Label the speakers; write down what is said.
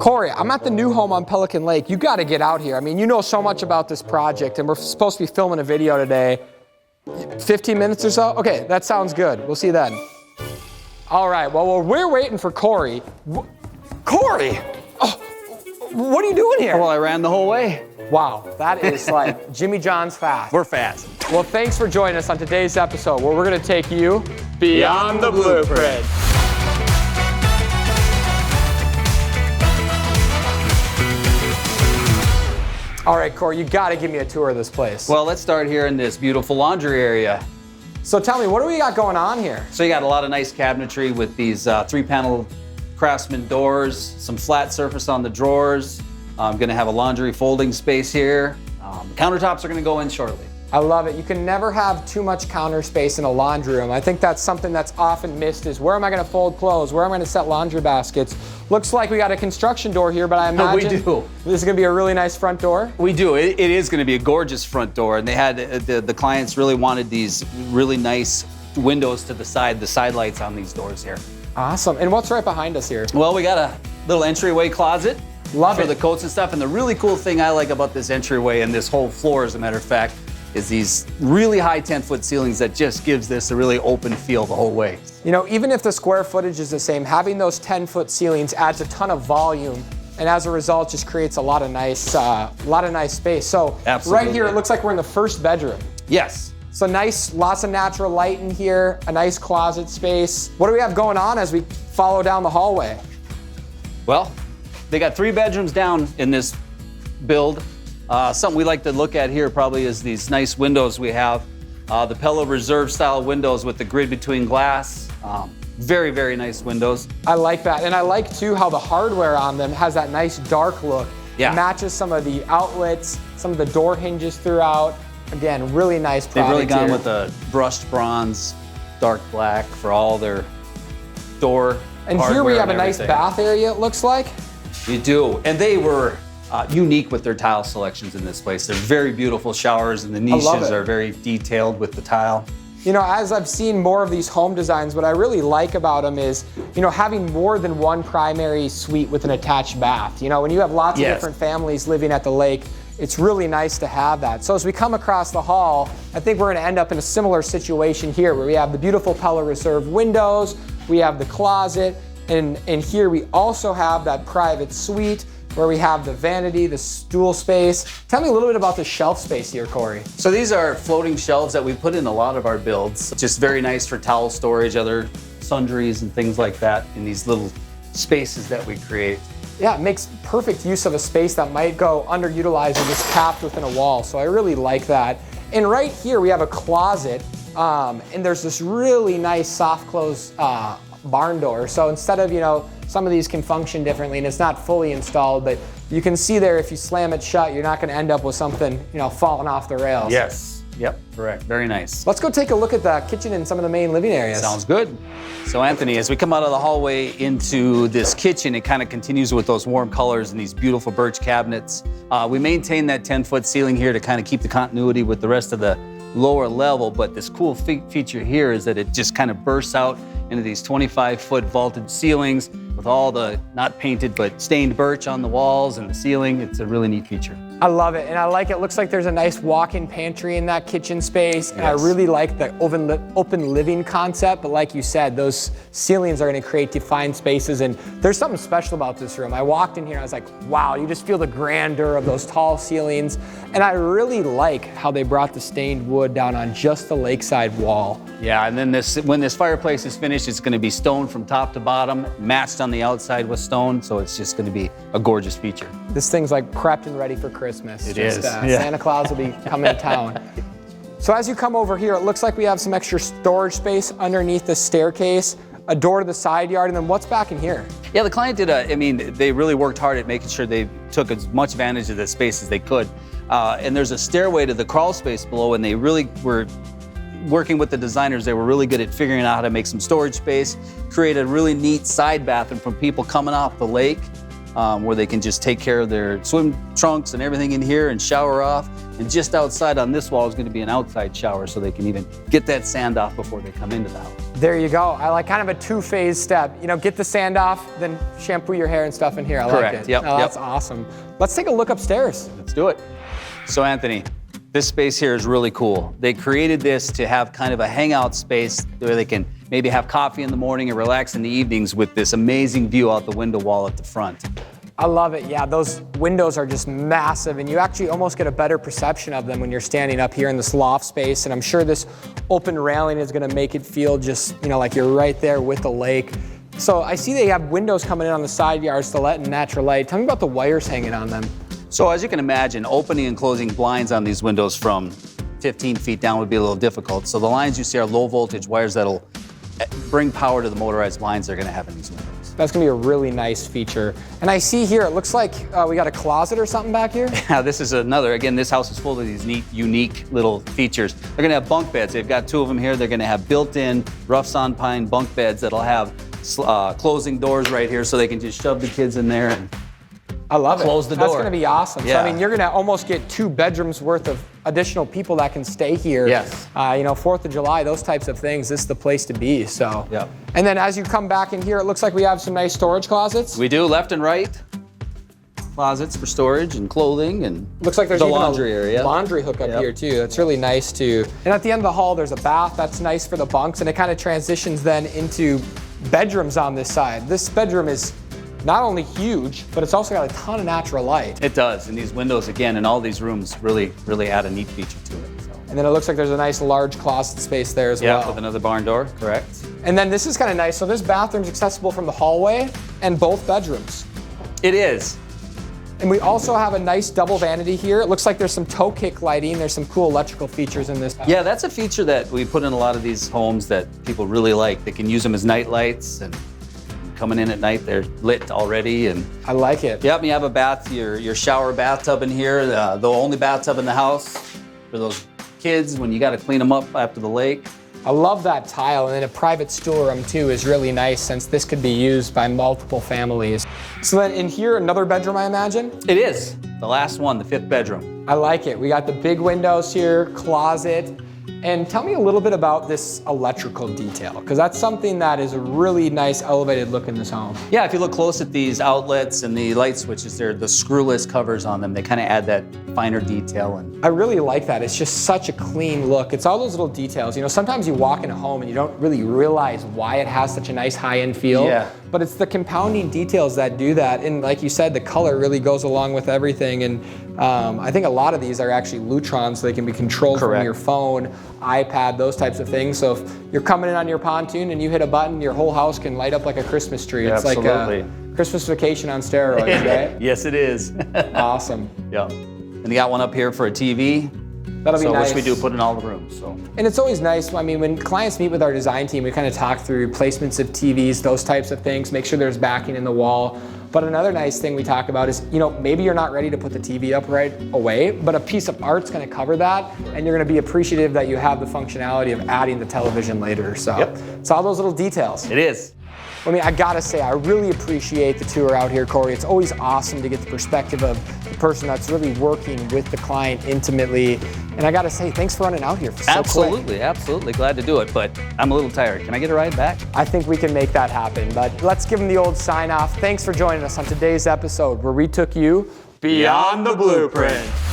Speaker 1: Corey, I'm at the new home on Pelican Lake. You got to get out here. I mean, you know so much about this project, and we're supposed to be filming a video today. 15 minutes or so? Okay, that sounds good. We'll see you then. All right, well, we're waiting for Corey. Corey! Oh, what are you doing here?
Speaker 2: Well, I ran the whole way.
Speaker 1: Wow, that is like Jimmy John's fast.
Speaker 2: We're fast.
Speaker 1: Well, thanks for joining us on today's episode where we're going to take you beyond the blueprint. All right, Corey, you got to give me a tour of this place.
Speaker 2: Well, let's start here in this beautiful laundry area.
Speaker 1: So tell me, what do we got going on here?
Speaker 2: So you got a lot of nice cabinetry with these 3-panel Craftsman doors, some flat surface on the drawers. I'm gonna have a laundry folding space here. Countertops are gonna go in shortly.
Speaker 1: I love it. You can never have too much counter space in a laundry room. I think that's something that's often missed is where am I gonna fold clothes? Where am I gonna set laundry baskets? Looks like we got a construction door here, but I imagine
Speaker 2: we do.
Speaker 1: This is gonna be a really nice front door.
Speaker 2: We do. It is gonna be a gorgeous front door, and they had, the clients really wanted these really nice windows to the side lights on these doors here.
Speaker 1: Awesome. And what's right behind us here?
Speaker 2: Well, we got a little entryway closet.
Speaker 1: Love
Speaker 2: for
Speaker 1: it.
Speaker 2: the coats and stuff. And the really cool thing I like about this entryway and this whole floor, as a matter of fact, is these really high 10-foot ceilings that just gives this a really open feel the whole way.
Speaker 1: You know, even if the square footage is the same, having those 10-foot ceilings adds a ton of volume, and as a result, just creates a lot of nice space. So
Speaker 2: Absolutely.
Speaker 1: Right here, it looks like we're in the first bedroom.
Speaker 2: Yes.
Speaker 1: So nice, lots of natural light in here, a nice closet space. What do we have going on as we follow down the hallway?
Speaker 2: Well, they got 3 bedrooms down in this build. Something we like to look at here probably is these nice windows we have. The Pella Reserve style windows with the grid between glass. Very, very nice windows.
Speaker 1: I like that. And I like too how the hardware on them has that nice dark look.
Speaker 2: Yeah.
Speaker 1: It matches some of the outlets, some of the door hinges throughout. Again, really nice product.
Speaker 2: They've really gone
Speaker 1: here
Speaker 2: with the brushed bronze, dark black for all their door
Speaker 1: And here
Speaker 2: hardware
Speaker 1: we have a
Speaker 2: and
Speaker 1: nice
Speaker 2: everything.
Speaker 1: bath area, it looks like.
Speaker 2: You do, and they were unique with their tile selections in this place. They're very beautiful showers, and the
Speaker 1: love
Speaker 2: niches
Speaker 1: it.
Speaker 2: are very detailed with the tile.
Speaker 1: You know, as I've seen more of these home designs, what I really like about them is, you know, having more than one primary suite with an attached bath. You know, when you have lots of different families living at the lake, it's really nice to have that. So as we come across the hall, I think we're gonna end up in a similar situation here where we have the beautiful Pella Reserve windows, we have the closet, and here we also have that private suite where we have the vanity, the stool space. Tell me a little bit about the shelf space here, Corey.
Speaker 2: So these are floating shelves that we put in a lot of our builds. Just very nice for towel storage, other sundries and things like that in these little spaces that we create.
Speaker 1: Yeah, it makes perfect use of a space that might go underutilized or just capped within a wall. So I really like that. And right here we have a closet, and there's this really nice soft close barn door. So instead of, you know, some of these can function differently and it's not fully installed, but you can see there if you slam it shut, you're not gonna end up with something, you know, falling off the rails.
Speaker 2: Yes. Yep, correct. Very nice.
Speaker 1: Let's go take a look at the kitchen and some of the main living areas.
Speaker 2: Sounds good. So Anthony, as we come out of the hallway into this kitchen, it kind of continues with those warm colors and these beautiful birch cabinets. We maintain that 10-foot ceiling here to kind of keep the continuity with the rest of the lower level, but this cool feature here is that it just kind of bursts out into these 25-foot vaulted ceilings with all the, not painted, but stained birch on the walls and the ceiling. It's a really neat feature.
Speaker 1: I love it, and I like it. Looks like there's a nice walk-in pantry in that kitchen space. And I
Speaker 2: Yes.
Speaker 1: really like the open living concept, but like you said, those ceilings are gonna create defined spaces, and there's something special about this room. I walked in here, I was like, wow, you just feel the grandeur of those tall ceilings, and I really like how they brought the stained wood down on just the lakeside wall.
Speaker 2: Yeah, and then when this fireplace is finished, it's gonna be stone from top to bottom, matched on the outside with stone, so it's just gonna be a gorgeous feature.
Speaker 1: This thing's like prepped and ready for Christmas.
Speaker 2: It is, yeah.
Speaker 1: Santa Claus will be coming to town. So as you come over here, it looks like we have some extra storage space underneath the staircase, a door to the side yard, and then what's back in here?
Speaker 2: Yeah, the client they really worked hard at making sure they took as much advantage of the space as they could. And there's a stairway to the crawl space below, and they really were working with the designers. They were really good at figuring out how to make some storage space, create a really neat side bathroom from people coming off the lake, where they can just take care of their swim trunks and everything in here and shower off. And just outside on this wall is going to be an outside shower so they can even get that sand off before they come into the house.
Speaker 1: There you go. I like kind of a two-phase step. You know, get the sand off, then shampoo your hair and stuff in here. I
Speaker 2: Correct.
Speaker 1: like it.
Speaker 2: Yep.
Speaker 1: Oh, that's awesome. Let's take a look upstairs.
Speaker 2: Let's do it. So Anthony, this space here is really cool. They created this to have kind of a hangout space where they can maybe have coffee in the morning and relax in the evenings with this amazing view out the window wall at the front.
Speaker 1: I love it. Yeah, those windows are just massive, and you actually almost get a better perception of them when you're standing up here in this loft space. And I'm sure this open railing is going to make it feel just, you know, like you're right there with the lake. So I see they have windows coming in on the side yards to let in natural light. Tell me about the wires hanging on them.
Speaker 2: So as you can imagine, opening and closing blinds on these windows from 15 feet down would be a little difficult. So the lines you see are low voltage wires that'll bring power to the motorized blinds they're going to have in these windows.
Speaker 1: That's going to be a really nice feature. And I see here, it looks like we got a closet or something back here.
Speaker 2: Yeah, this is another. Again, this house is full of these neat, unique little features. They're going to have bunk beds. They've got two of them here. They're going to have built-in rough sawn pine bunk beds that'll have closing doors right here, so they can just shove the kids in there and
Speaker 1: I love it.
Speaker 2: Close the door.
Speaker 1: That's going to be awesome.
Speaker 2: Yeah.
Speaker 1: So, I mean, you're going to almost get 2 bedrooms worth of additional people that can stay here.
Speaker 2: Yes.
Speaker 1: You know, 4th of July, those types of things, this is the place to be. So.
Speaker 2: Yep.
Speaker 1: And then as you come back in here, it looks like we have some nice storage closets.
Speaker 2: We do, left and right. Closets for storage and clothing, and
Speaker 1: looks like there's
Speaker 2: the
Speaker 1: even
Speaker 2: laundry
Speaker 1: a
Speaker 2: area.
Speaker 1: laundry hookup
Speaker 2: Yep.
Speaker 1: here too. That's really nice too. And at the end of the hall, there's a bath. That's nice for the bunks, and it kind of transitions then into bedrooms on this side. This bedroom is not only huge, but it's also got a ton of natural light.
Speaker 2: It does, and these windows, again, in all these rooms really add a neat feature to it. So.
Speaker 1: And then it looks like there's a nice large closet space there as well.
Speaker 2: Yeah, with another barn door, correct.
Speaker 1: And then this is kind of nice. So this bathroom's accessible from the hallway and both bedrooms.
Speaker 2: It is.
Speaker 1: And we also have a nice double vanity here. It looks like there's some toe kick lighting. There's some cool electrical features in this.
Speaker 2: Yeah, that's a feature that we put in a lot of these homes that people really like. They can use them as night lights, and coming in at night, they're lit already. And
Speaker 1: I like it.
Speaker 2: yep, you have a bath, your shower bathtub in here, the only bathtub in the house for those kids when you got to clean them up after the lake.
Speaker 1: I love that tile, and then a private storeroom too is really nice since this could be used by multiple families. So then in here, another bedroom, I imagine?
Speaker 2: It is. The last one, the 5th bedroom.
Speaker 1: I like it. We got the big windows here, closet. And tell me a little bit about this electrical detail, because that's something that is a really nice elevated look in this home.
Speaker 2: Yeah, if you look close at these outlets and the light switches, they're the screwless covers on them. They kind of add that finer detail. And
Speaker 1: I really like that. It's just such a clean look. It's all those little details. You know, sometimes you walk in a home and you don't really realize why it has such a nice high-end feel.
Speaker 2: Yeah.
Speaker 1: But it's the compounding details that do that. And like you said, the color really goes along with everything. And I think a lot of these are actually Lutrons, so they can be controlled
Speaker 2: Correct.
Speaker 1: from your phone, iPad, those types of things. So if you're coming in on your pontoon and you hit a button, your whole house can light up like a Christmas tree. It's
Speaker 2: Absolutely.
Speaker 1: like a Christmas vacation on steroids, right?
Speaker 2: yes, it is.
Speaker 1: Awesome.
Speaker 2: Yeah. And you got one up here for a TV.
Speaker 1: That'll be nice.
Speaker 2: Which we do put in all the rooms. So.
Speaker 1: And it's always nice, I mean, when clients meet with our design team, we kind of talk through replacements of TVs, those types of things, make sure there's backing in the wall. But another nice thing we talk about is, you know, maybe you're not ready to put the TV up right away, but a piece of art's going to cover that, and you're going to be appreciative that you have the functionality of adding the television later. So
Speaker 2: Yep.
Speaker 1: It's all those little details.
Speaker 2: It is.
Speaker 1: I mean, I gotta say, I really appreciate the tour out here, Corey. It's always awesome to get the perspective of the person that's really working with the client intimately. And I gotta say, thanks for running out here for so
Speaker 2: Absolutely,
Speaker 1: quick.
Speaker 2: absolutely. Glad to do it, but I'm a little tired. Can I get a ride back?
Speaker 1: I think we can make that happen, but let's give them the old sign off. Thanks for joining us on today's episode where we took you beyond the blueprint.